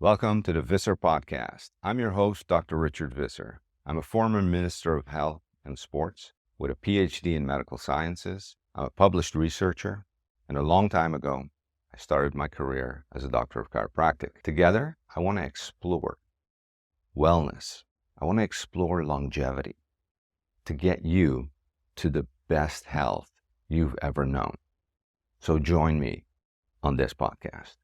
Welcome to the Visser Podcast. I'm your host, Dr. Richard Visser. I'm a former Minister of Health and Sports with a PhD in medical sciences. I'm a published researcher, and a long time ago, I started my career as a doctor of chiropractic. Together, I want to explore wellness. I want to explore longevity to get you to the best health you've ever known. So join me on this podcast.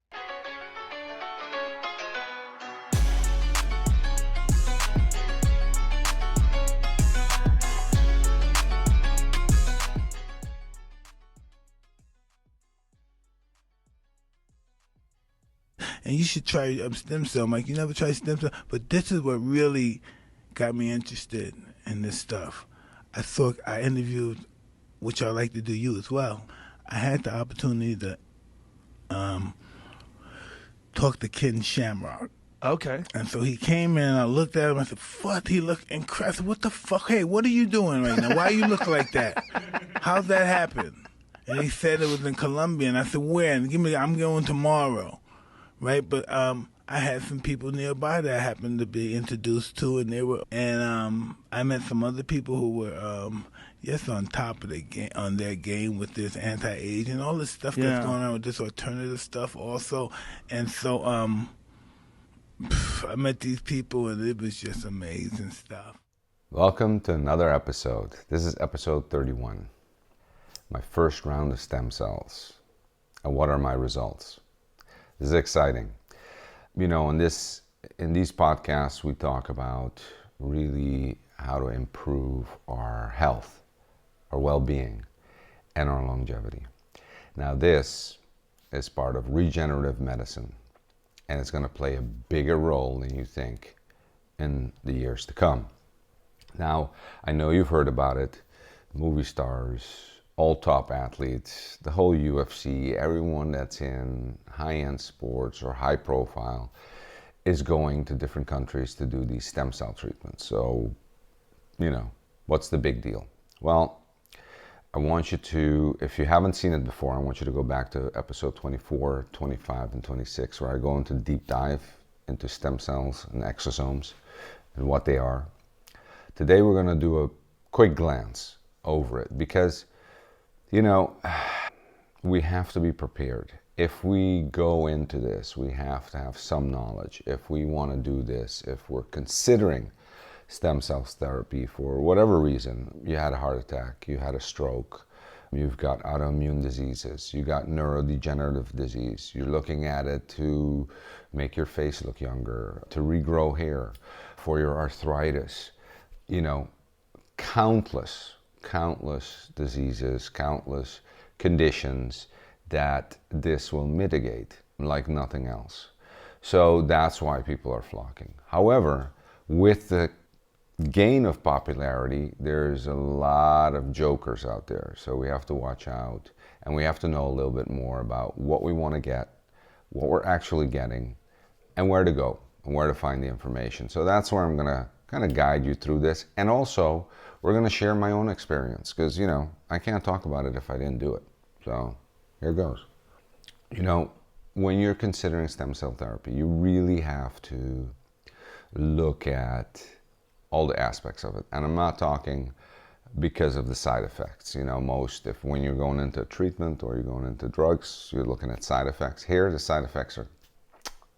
And you should try stem cell, Mike. You never tried stem cell, but this is what really got me interested in this stuff. I interviewed, which I like to do you as well. I had the opportunity to talk to Ken Shamrock. Okay. And so he came in and I looked at him. I said, "What?" He looked incredible. What the fuck? Hey, what are you doing right now? Why you look like that? How's that happen? And he said it was in Colombia. And I said, "Where?" And I'm going tomorrow. Right, but I had some people nearby that I happened to be introduced to, and I met some other people who were just on top of their game with this anti-aging, all this stuff that's going on with this alternative stuff also, and so I met these people and it was just amazing stuff. Welcome to another episode. This is episode 31. My first round of stem cells. And what are my results? This is exciting. You know, in these podcasts, we talk about really how to improve our health, our well-being, and our longevity. Now, this is part of regenerative medicine, and it's going to play a bigger role than you think in the years to come. Now, I know you've heard about it. Movie stars, all top athletes, the whole UFC, everyone that's in high-end sports or high profile is going to different countries to do these stem cell treatments. So, you know, what's the big deal? Well, I want you to, if you haven't seen it before, I want you to go back to episode 24, 25, and 26, where I go into deep dive into stem cells and exosomes and what they are. Today we're going to do a quick glance over it because, you know, we have to be prepared. If we go into this, we have to have some knowledge. If we want to do this, if we're considering stem cell therapy for whatever reason, you had a heart attack, you had a stroke, you've got autoimmune diseases, you got neurodegenerative disease, you're looking at it to make your face look younger, to regrow hair, for your arthritis, you know, countless diseases, countless conditions that this will mitigate like nothing else. So that's why people are flocking. However, with the gain of popularity, there's a lot of jokers out there. So we have to watch out and we have to know a little bit more about what we want to get, what we're actually getting, and where to go and where to find the information. So that's where I'm going to kind of guide you through this. And also, we're going to share my own experience because, you know, I can't talk about it if I didn't do it. So here goes. You know, when you're considering stem cell therapy, you really have to look at all the aspects of it. And I'm not talking because of the side effects. You know, when you're going into treatment or you're going into drugs, you're looking at side effects. Here, the side effects are,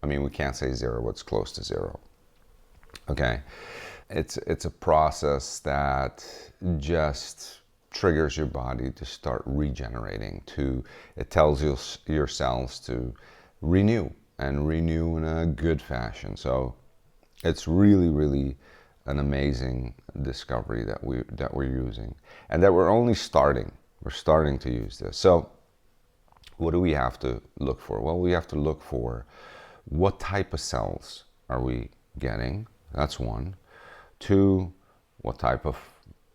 I mean, we can't say zero, but it's close to zero. Okay, it's a process that just triggers your body to start regenerating. It tells your cells to renew in a good fashion. So it's really an amazing discovery that we're using, and that we're only starting. We're starting to use this. So what do we have to look for? Well, we have to look for what type of cells are we getting. That's one. Two, what type of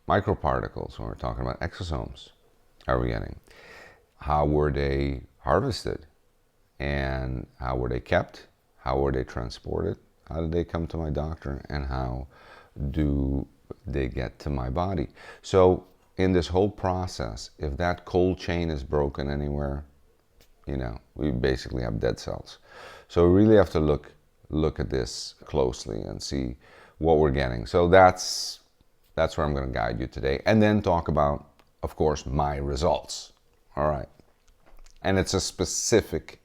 microparticles, when we're talking about exosomes, are we getting? How were they harvested? And how were they kept? How were they transported? How did they come to my doctor? And how do they get to my body? So in this whole process, if that cold chain is broken anywhere, you know, we basically have dead cells. So we really have to look look at this closely and see what we're getting. So that's where I'm going to guide you today, and then talk about, of course, my results. All right. And it's a specific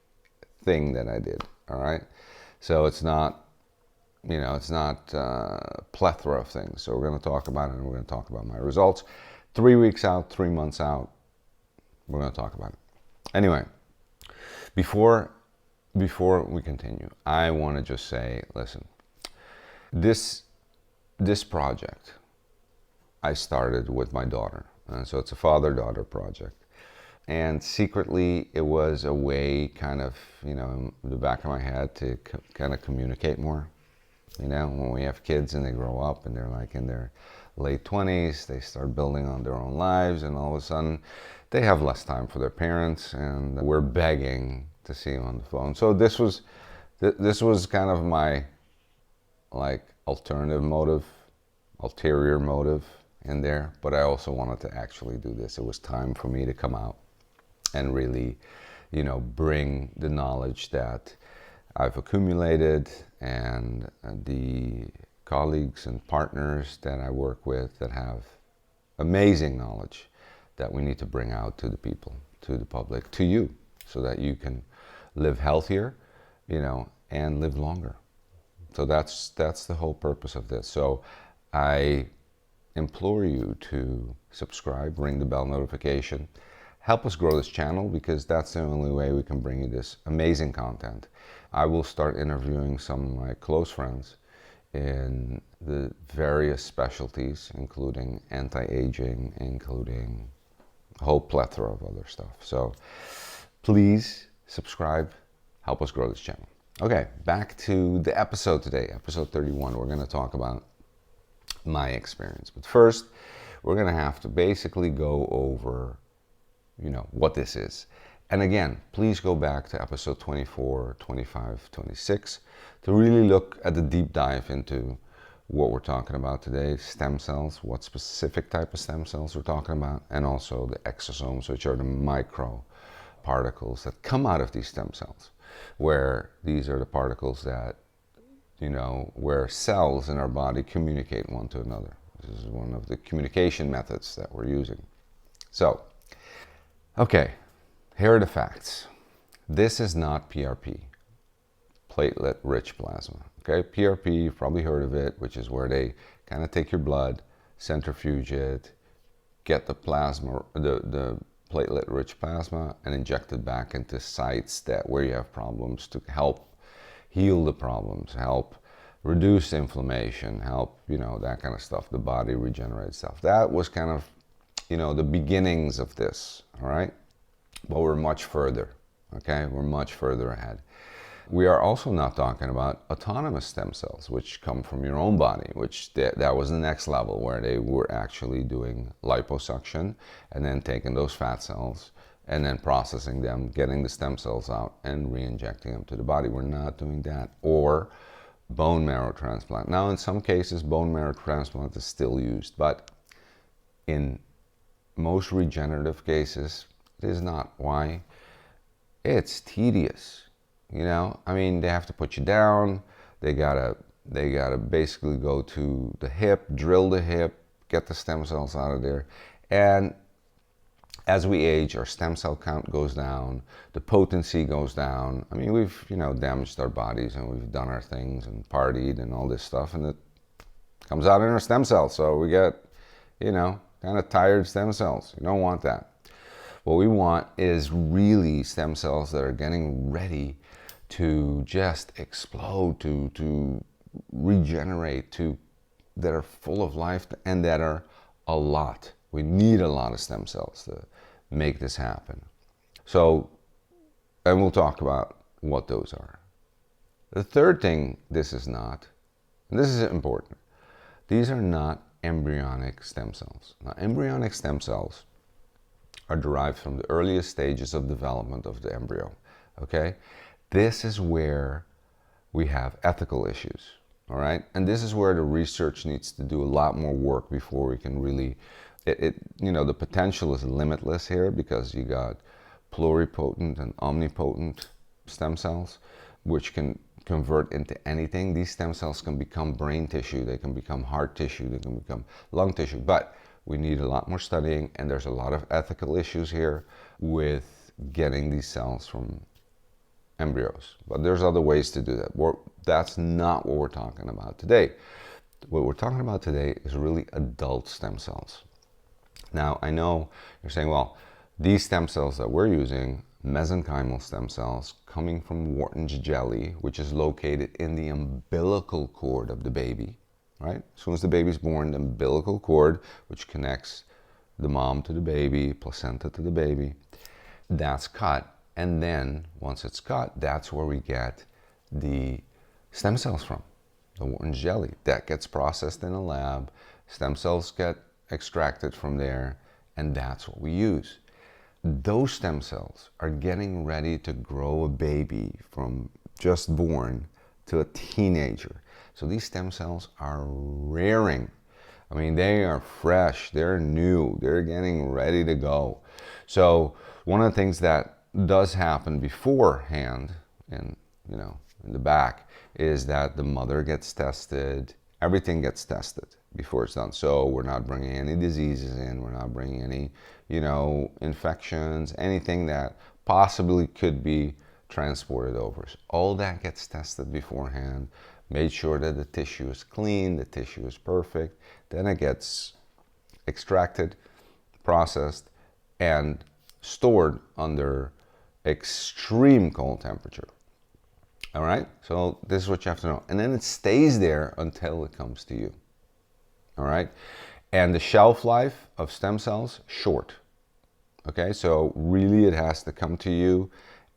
thing that I did. All right. So it's not, it's not a plethora of things. So we're going to talk about it, and we're going to talk about my results. 3 weeks out, 3 months out, we're going to talk about it. Anyway, before we continue, I want to just say, listen, this project I started with my daughter. So it's a father-daughter project. And secretly, it was a way kind of, in the back of my head to kind of communicate more. When we have kids and they grow up and they're like in their late 20s, they start building on their own lives, and all of a sudden they have less time for their parents, and we're begging to see them on the phone. So this was kind of my like ulterior motive in there, but I also wanted to actually do this. It was time for me to come out and really, bring the knowledge that I've accumulated and the colleagues and partners that I work with that have amazing knowledge that we need to bring out to the people, to the public, to you, so that you can live healthier, and live longer. So that's the whole purpose of this. So I implore you to subscribe, ring the bell notification, help us grow this channel, because that's the only way we can bring you this amazing content. I will start interviewing some of my close friends in the various specialties, including anti-aging, including a whole plethora of other stuff. So please subscribe, help us grow this channel. Okay, back to the episode today, episode 31. We're going to talk about my experience. But first, we're going to have to basically go over, what this is. And again, please go back to episode 24, 25, 26 to really look at the deep dive into what we're talking about today, stem cells, what specific type of stem cells we're talking about, and also the exosomes, which are the micro particles that come out of these stem cells, where these are the particles that, where cells in our body communicate one to another. This is one of the communication methods that we're using. So, okay, here are the facts. This is not PRP, platelet-rich plasma. Okay, PRP, you've probably heard of it, which is where they kind of take your blood, centrifuge it, get the plasma, the platelet-rich plasma, and inject it back into sites where you have problems to help heal the problems, help reduce inflammation, help, that kind of stuff. The body regenerates stuff. That was kind of, the beginnings of this, all right? But we're much further, okay? We're much further ahead. We are also not talking about autonomous stem cells, which come from your own body, which that was the next level, where they were actually doing liposuction and then taking those fat cells and then processing them, getting the stem cells out and re-injecting them to the body. We're not doing that. Or bone marrow transplant. Now, in some cases, bone marrow transplant is still used, but in most regenerative cases, it is not. Why? It's tedious. They have to put you down. They gotta basically go to the hip, drill the hip, get the stem cells out of there. And as we age, our stem cell count goes down, the potency goes down. We've, damaged our bodies, and we've done our things and partied and all this stuff, and it comes out in our stem cells. So we get, kind of tired stem cells. You don't want that. What we want is really stem cells that are getting ready to just explode, to regenerate, that are full of life, and that are a lot. We need a lot of stem cells to make this happen. So, and we'll talk about what those are. The third thing this is not, and this is important, these are not embryonic stem cells. Now, embryonic stem cells are derived from the earliest stages of development of the embryo, okay? This is where we have ethical issues, all right? And this is where the research needs to do a lot more work before we can really, the potential is limitless here, because you got pluripotent and omnipotent stem cells, which can convert into anything. These stem cells can become brain tissue, they can become heart tissue, they can become lung tissue, but we need a lot more studying, and there's a lot of ethical issues here with getting these cells from embryos. But there's other ways to do that. That's not what we're talking about today. What we're talking about today is really adult stem cells. Now, I know you're saying, well, these stem cells that we're using, mesenchymal stem cells coming from Wharton's jelly, which is located in the umbilical cord of the baby, right? As soon as the baby's born, the umbilical cord, which connects the mom to the baby, placenta to the baby, that's cut. And then once it's cut, that's where we get the stem cells from, the Wharton's jelly. That gets processed in a lab, stem cells get extracted from there, and that's what we use. Those stem cells are getting ready to grow a baby from just born to a teenager. So these stem cells are rearing. I mean, they are fresh, they're new, they're getting ready to go. So one of the things that does happen beforehand, in the back, is that the mother gets tested. Everything gets tested before it's done. So we're not bringing any diseases in, we're not bringing any, infections, anything that possibly could be transported over. So all that gets tested beforehand, made sure that the tissue is clean, the tissue is perfect. Then it gets extracted, processed, and stored under extreme cold temperature. All right, so this is what you have to know. And then it stays there until it comes to you. All right, and the shelf life of stem cells, short. Okay, so really it has to come to you,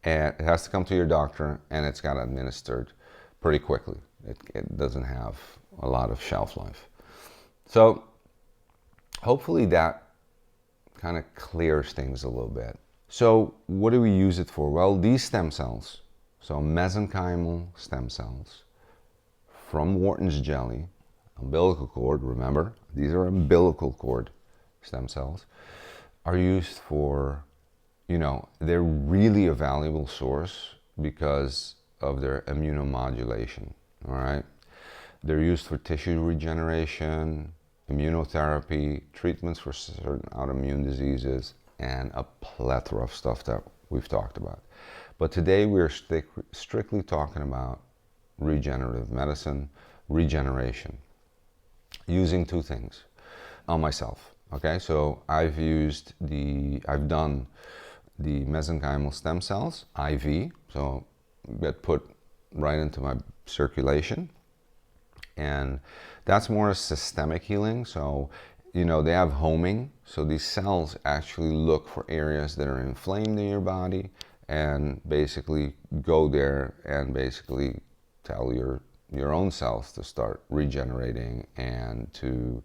and it has to come to your doctor, and it's got administered pretty quickly. It doesn't have a lot of shelf life. So hopefully that kind of clears things a little bit. So what do we use it for? Well, these stem cells, so mesenchymal stem cells from Wharton's jelly, umbilical cord, remember, these are umbilical cord stem cells, are used for, they're really a valuable source because of their immunomodulation, all right? They're used for tissue regeneration, immunotherapy, treatments for certain autoimmune diseases, and a plethora of stuff that we've talked about. But today we're strictly talking about regenerative medicine, regeneration, using two things on myself. Okay, so I've done the mesenchymal stem cells, IV, so get put right into my circulation. And that's more a systemic healing. So, they have homing. So these cells actually look for areas that are inflamed in your body and basically go there and basically tell your own cells to start regenerating and to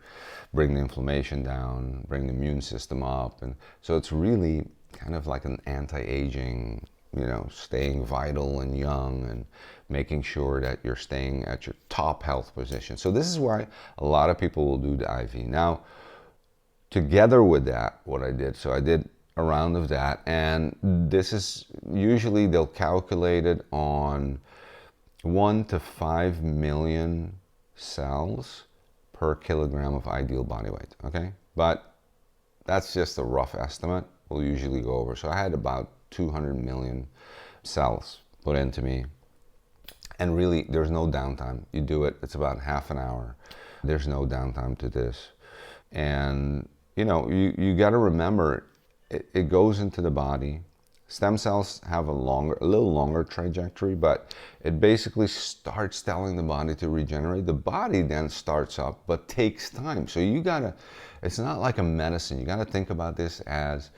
bring the inflammation down, bring the immune system up. And so it's really kind of like an anti-aging, staying vital and young and making sure that you're staying at your top health position. So this is why a lot of people will do the IV. Now, together with that, what I did a round of that, and this is usually they'll calculate it on 1 to 5 million cells per kilogram of ideal body weight, okay? But that's just a rough estimate. We'll usually go over. So I had about 200 million cells put into me. And really, there's no downtime. You do it, it's about half an hour. There's no downtime to this. And, you got to remember, it goes into the body. Stem cells have a little longer trajectory, but it basically starts telling the body to regenerate. The body then starts up, but takes time. So it's not like a medicine. You gotta think about this as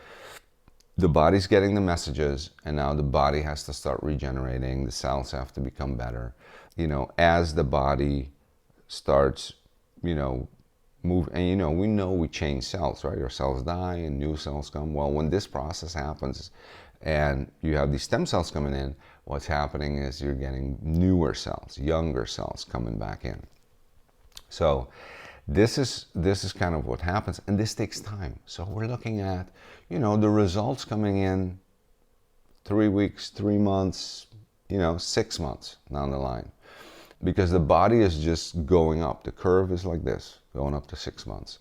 the body's getting the messages, and now the body has to start regenerating. The cells have to become better. As the body starts, move, and we know we change cells, right? Our cells die and new cells come. Well, when this process happens, and you have these stem cells coming in, what's happening is you're getting newer cells, younger cells coming back in. So this is kind of what happens, and this takes time. So we're looking at, the results coming in 3 weeks, 3 months, 6 months down the line, because the body is just going up. The curve is like this, going up to 6 months.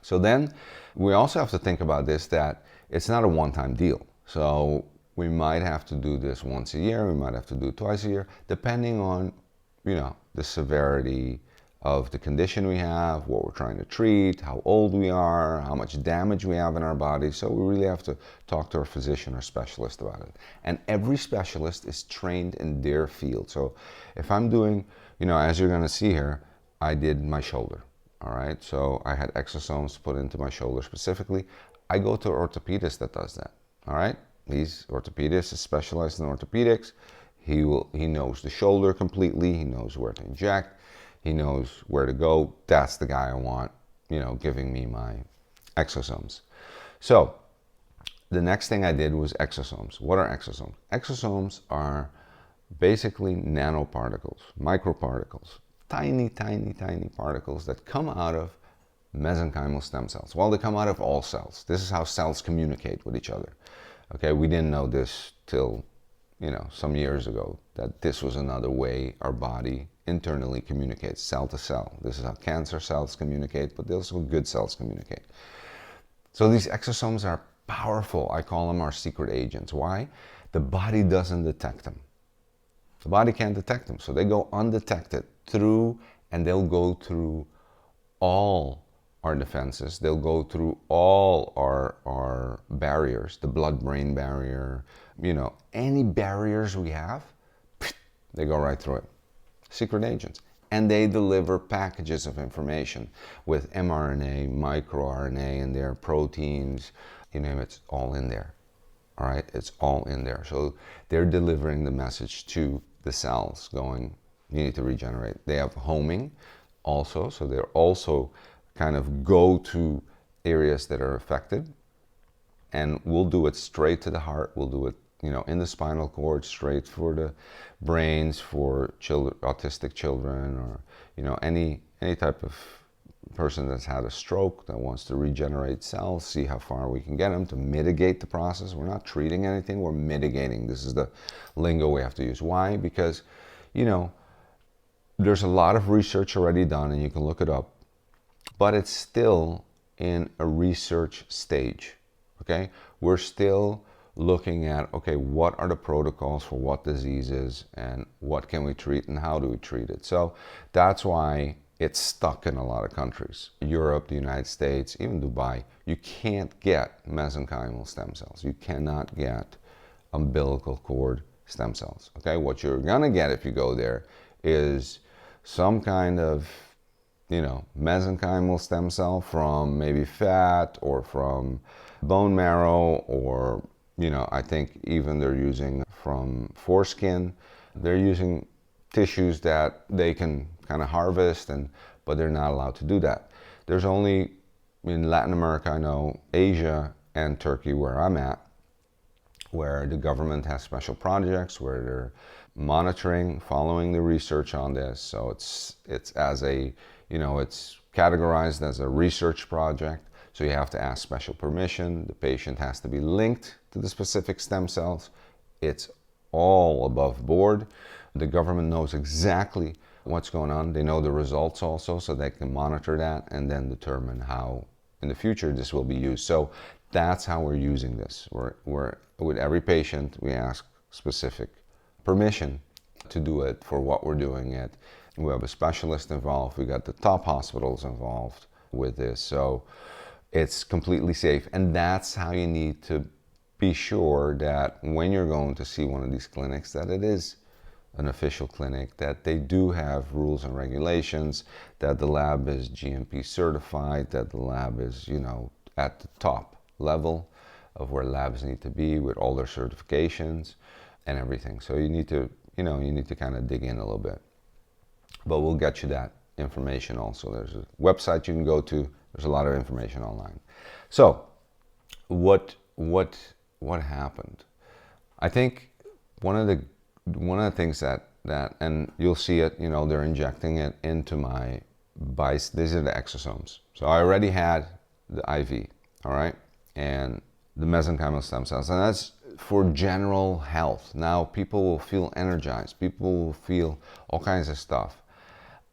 So then we also have to think about this, that it's not a one-time deal. So we might have to do this once a year, we might have to do it twice a year, depending on, the severity of the condition we have, what we're trying to treat, how old we are, how much damage we have in our body. So we really have to talk to our physician or specialist about it. And every specialist is trained in their field. So if I'm doing, as you're going to see here, I did my shoulder. All right, so I had exosomes put into my shoulder specifically. I go to an orthopedist that does that. All right, he's orthopedist, is specialized in orthopedics. He knows the shoulder completely. He knows where to inject. He knows where to go. That's the guy I want, giving me my exosomes. So the next thing I did was exosomes. What are exosomes? Exosomes are basically nanoparticles, microparticles, tiny, tiny, tiny particles that come out of mesenchymal stem cells. Well, they come out of all cells. This is how cells communicate with each other. Okay, we didn't know this till, some years ago, that this was another way our body internally communicates, cell to cell. This is how cancer cells communicate, but also good cells communicate. So these exosomes are powerful. I call them our secret agents. Why? The body doesn't detect them. The body can't detect them, so they go undetected and they'll go through all our defenses. They'll go through all our barriers, the blood-brain barrier, any barriers we have, they go right through it. Secret agents. And they deliver packages of information with mRNA, microRNA in there, proteins, you name it, it's all in there. All right, it's all in there. So they're delivering the message to the cells going, you need to regenerate. They have homing also, so they're also kind of go to areas that are affected. And we'll do it straight to the heart. We'll do it, in the spinal cord, straight for the brains for children, autistic children, or, any type of person that's had a stroke that wants to regenerate cells, see how far we can get them to mitigate the process. We're not treating anything, we're mitigating. This is the lingo we have to use. Why? Because, there's a lot of research already done, and you can look it up, but it's still in a research stage, okay? We're still looking at, okay, what are the protocols for what diseases, and what can we treat, and how do we treat it? So that's why it's stuck in a lot of countries. Europe, the United States, even Dubai. You can't get mesenchymal stem cells. You cannot get umbilical cord stem cells, okay? What you're gonna get if you go there is some kind of, mesenchymal stem cell from maybe fat or from bone marrow, or, I think even they're using from foreskin. They're using tissues that they can kind of harvest, but they're not allowed to do that. There's only, in Latin America, I know, Asia and Turkey, where I'm at, where the government has special projects where they're monitoring, following the research on this. So it's as a, it's categorized as a research project. So you have to ask special permission. The patient has to be linked to the specific stem cells. It's all above board. The government knows exactly what's going on. They know the results also, so they can monitor that and then determine how in the future this will be used. So that's how we're using this. We're with every patient, we ask specific permission to do it for what we're doing it. We have a specialist involved. We got the top hospitals involved with this. So it's completely safe. And that's how you need to be sure that when you're going to see one of these clinics, that it is an official clinic, that they do have rules and regulations, that the lab is GMP certified, that the lab is, at the top level of where labs need to be with all their certifications and everything. So you need to, you need to kind of dig in a little bit. But we'll get you that information also. There's a website you can go to. There's a lot of information online. So what happened? I think one of the things that and you'll see it, they're injecting it into my bice. These are the exosomes. So I already had the IV, all right, and the mesenchymal stem cells, and that's for general health. Now people will feel energized. People will feel all kinds of stuff.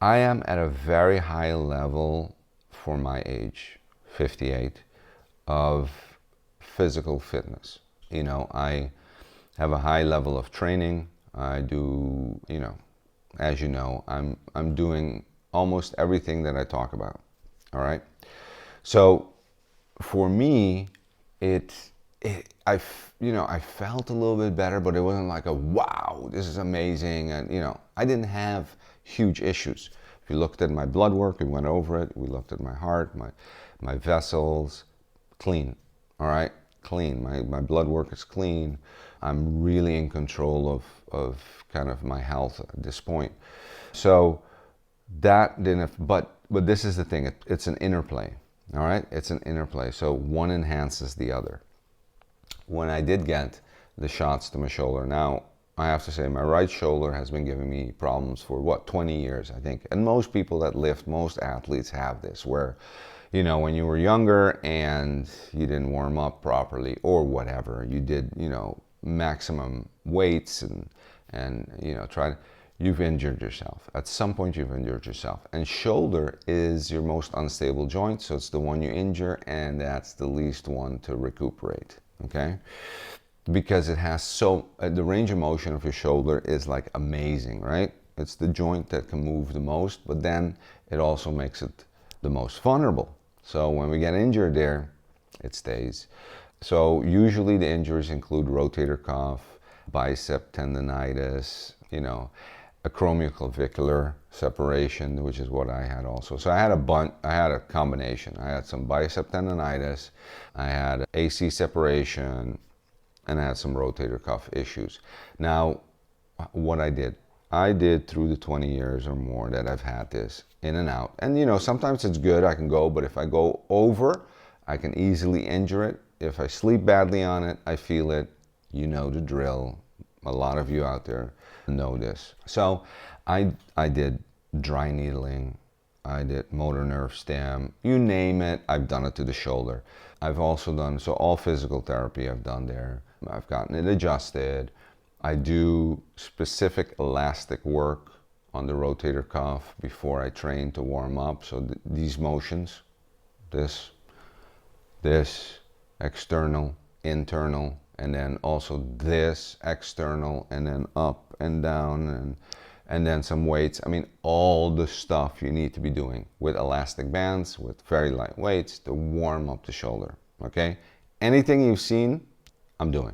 I am at a very high level for my age, 58, of physical fitness. I have a high level of training. I do, as you know, I'm doing almost everything that I talk about. All right. So for me, I felt a little bit better, but it wasn't like a wow, this is amazing. And I didn't have huge issues. If you looked at my blood work, we went over it. We looked at my heart, my vessels, clean. All right, clean. My blood work is clean. I'm really in control of kind of my health at this point. So that didn't, but this is the thing. It's an interplay. All right, it's an interplay. So one enhances the other. When I did get the shots to my shoulder, now I have to say my right shoulder has been giving me problems for 20 years, I think. And most people that lift, most athletes have this, where when you were younger and you didn't warm up properly or whatever, you did maximum weights and tried, you've injured yourself. At some point you've injured yourself. And shoulder is your most unstable joint, so it's the one you injure, and that's the least one to recuperate. Okay, because it has the range of motion of your shoulder is like amazing, right? It's the joint that can move the most, but then it also makes it the most vulnerable. So when we get injured there, it stays. So usually the injuries include rotator cuff, bicep tendonitis, acromioclavicular separation, which is what I had also. So I had a combination. I had some bicep tendonitis, I had AC separation, and I had some rotator cuff issues. Now, what I did through the 20 years or more that I've had this, in and out. And sometimes it's good, I can go, but if I go over, I can easily injure it. If I sleep badly on it, I feel it. You know the drill. A lot of you out there know this. So I did dry needling, I did motor nerve stim, you name it, I've done it to the shoulder. I've also done, so all physical therapy I've done there. I've gotten it adjusted. I do specific elastic work on the rotator cuff before I train to warm up. So these motions, this, external, internal, and then also this external, and then up and down, and then some weights. I mean, all the stuff you need to be doing with elastic bands, with very light weights to warm up the shoulder, okay? Anything you've seen, I'm doing.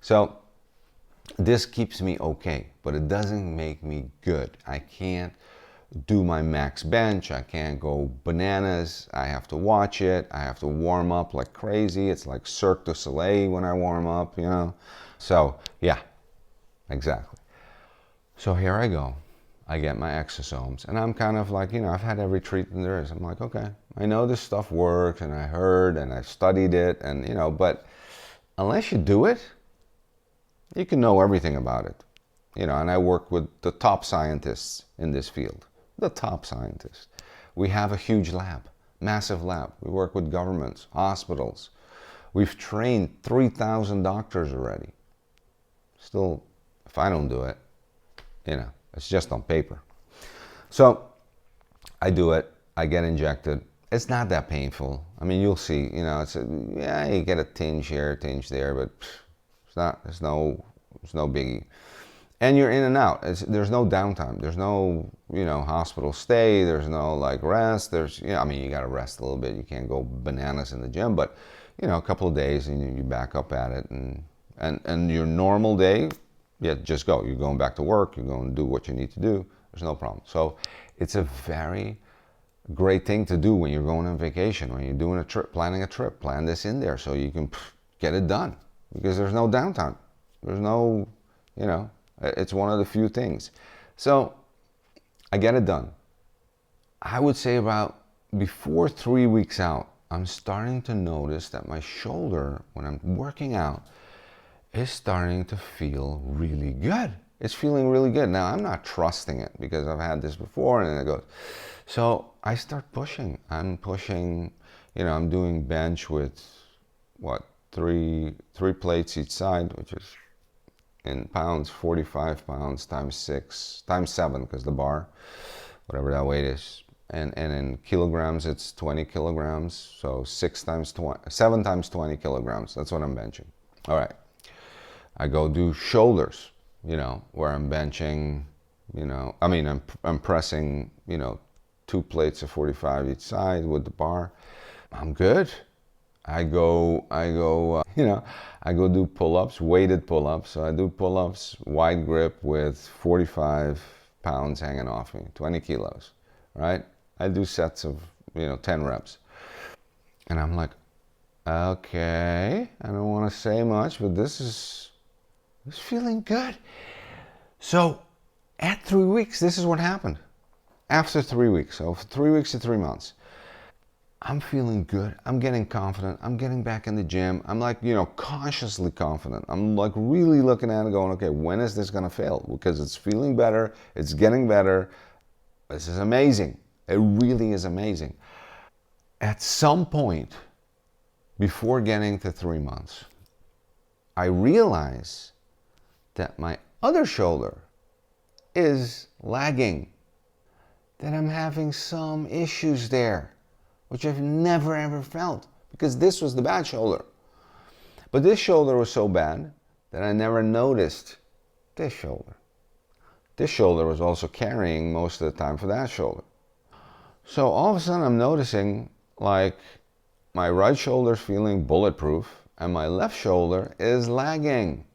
So this keeps me okay, but it doesn't make me good. I can't do my max bench. I can't go bananas. I have to watch it. I have to warm up like crazy. It's like Cirque du Soleil when I warm up, So yeah, exactly. So here I go. I get my exosomes, and I'm kind of like, I've had every treatment there is. I'm like, okay, I know this stuff works, and I heard, and I studied it, and but unless you do it, you can know everything about it. And I work with the top scientists in this field. The top scientists. We have a huge lab, massive lab. We work with governments, hospitals. We've trained 3,000 doctors already. Still, if I don't do it, it's just on paper. So I do it. I get injected. It's not that painful. I mean, you'll see. You get a tinge here, a tinge there, but it's not. It's no biggie. And you're in and out. There's no downtime. There's no, hospital stay. There's no rest. You got to rest a little bit. You can't go bananas in the gym, but a couple of days and you back up at it, and your normal day, just go. You're going back to work. You're going to do what you need to do. There's no problem. So it's a very great thing to do when you're going on vacation, when you're doing a trip, planning a trip. Plan this in there so you can get it done, because there's no downtime. There's no, it's one of the few things. So I get it done. I would say about before 3 weeks out, I'm starting to notice that my shoulder, when I'm working out, is starting to feel really good. It's feeling really good. Now, I'm not trusting it because I've had this before and it goes. So I start pushing. I'm pushing, I'm doing bench with, three plates each side, which is in pounds, 45 pounds times 6, times 7, because the bar, whatever that weight is. And in kilograms, it's 20 kilograms. So 7 times 20 kilograms. That's what I'm benching. All right. I go do shoulders, where I'm benching, I'm pressing, 2 plates of 45 each side with the bar. I'm good. I go, I go do pull-ups, weighted pull-ups. So I do pull-ups, wide grip with 45 pounds hanging off me, 20 kilos, right? I do sets of, 10 reps. And I'm like, okay, I don't want to say much, but this is feeling good. So at 3 weeks, this is what happened. After 3 weeks, so 3 weeks to 3 months, I'm feeling good. I'm getting confident. I'm getting back in the gym. I'm like, cautiously confident. I'm like really looking at it going, okay, when is this going to fail? Because it's feeling better. It's getting better. This is amazing. It really is amazing. At some point, before getting to 3 months, I realize that my other shoulder is lagging, that I'm having some issues there, which I've never ever felt, because this was the bad shoulder. But this shoulder was so bad that I never noticed this shoulder. This shoulder was also carrying most of the time for that shoulder. So all of a sudden I'm noticing like my right shoulder's feeling bulletproof and my left shoulder is lagging.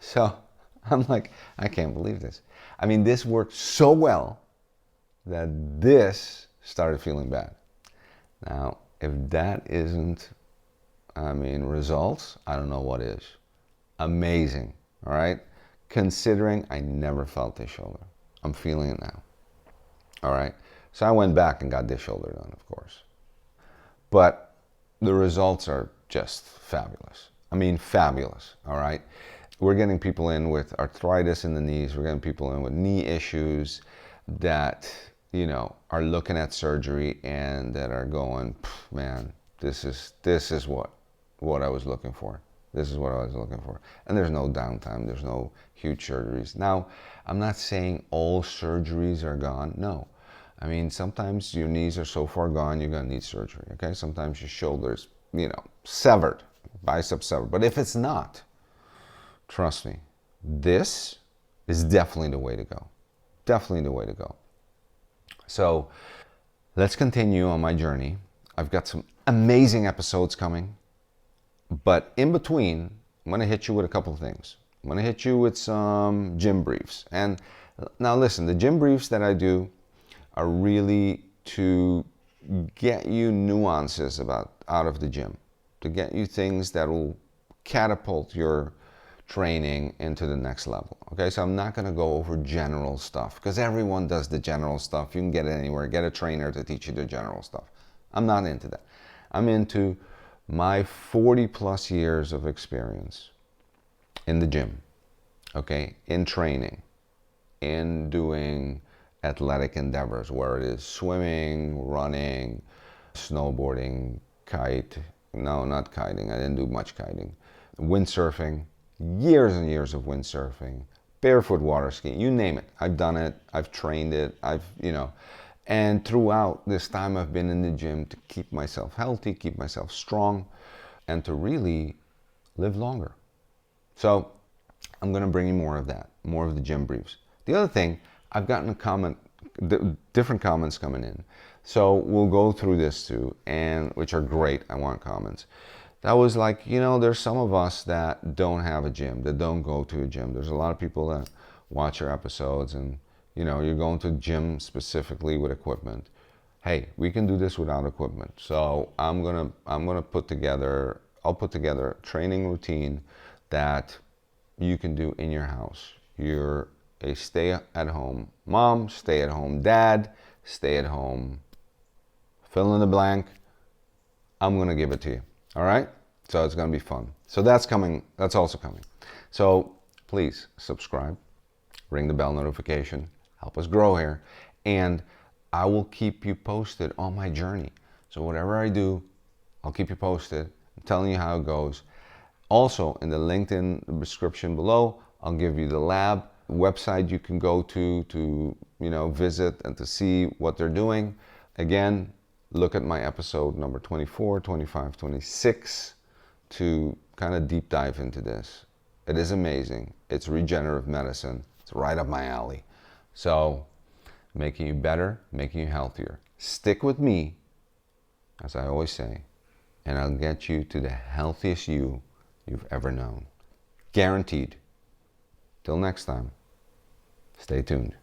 So I'm like, I can't believe this. I mean, this worked so well that this started feeling bad. Now, if that isn't, results, I don't know what is. Amazing, all right? Considering I never felt this shoulder. I'm feeling it now, all right? So I went back and got this shoulder done, of course. But the results are just fabulous. Fabulous, all right? We're getting people in with arthritis in the knees. We're getting people in with knee issues that, are looking at surgery and that are going, man, this is what I was looking for. This is what I was looking for. And there's no downtime. There's no huge surgeries. Now, I'm not saying all surgeries are gone. No. Sometimes your knees are so far gone, you're going to need surgery, okay? Sometimes your shoulder's, severed, bicep severed. But if it's not, trust me, this is definitely the way to go. Definitely the way to go. So let's continue on my journey. I've got some amazing episodes coming. But in between, I'm going to hit you with a couple of things. I'm going to hit you with some gym briefs. And now listen, the gym briefs that I do are really to get you nuances out of the gym, to get you things that will catapult your training into the next level. Okay, so I'm not going to go over general stuff because everyone does the general stuff. You can get it anywhere. Get a trainer to teach you the general stuff. I'm not into that. I'm into my 40 plus years of experience in the gym, okay, in training, in doing athletic endeavors, where it is swimming, running, snowboarding, not kiting, I didn't do much kiting, windsurfing, years and years of windsurfing, barefoot water skiing, you name it. I've done it, I've trained it, and throughout this time I've been in the gym to keep myself healthy, keep myself strong, and to really live longer. So I'm going to bring you more of that, more of the gym briefs. The other thing, I've gotten different comments coming in. So we'll go through this too, and which are great. I want comments. That was like, there's some of us that don't have a gym, that don't go to a gym. There's a lot of people that watch our episodes and, you're going to a gym specifically with equipment. Hey, we can do this without equipment. So I'll put together a training routine that you can do in your house. You're a stay-at-home mom, stay-at-home dad, stay-at-home, fill in the blank. I'm going to give it to you. All right? So it's going to be fun. So that's coming. That's also coming. So please subscribe, ring the bell notification, help us grow here, and I will keep you posted on my journey. So whatever I do, I'll keep you posted. telling you how it goes. Also, in the LinkedIn description below, I'll give you the lab website you can go to visit and to see what they're doing. Again, look at my episode number 24, 25, 26 to kind of deep dive into this. It is amazing. It's regenerative medicine. It's right up my alley. So, making you better, making you healthier. Stick with me, as I always say, and I'll get you to the healthiest you've ever known. Guaranteed. Till next time, stay tuned.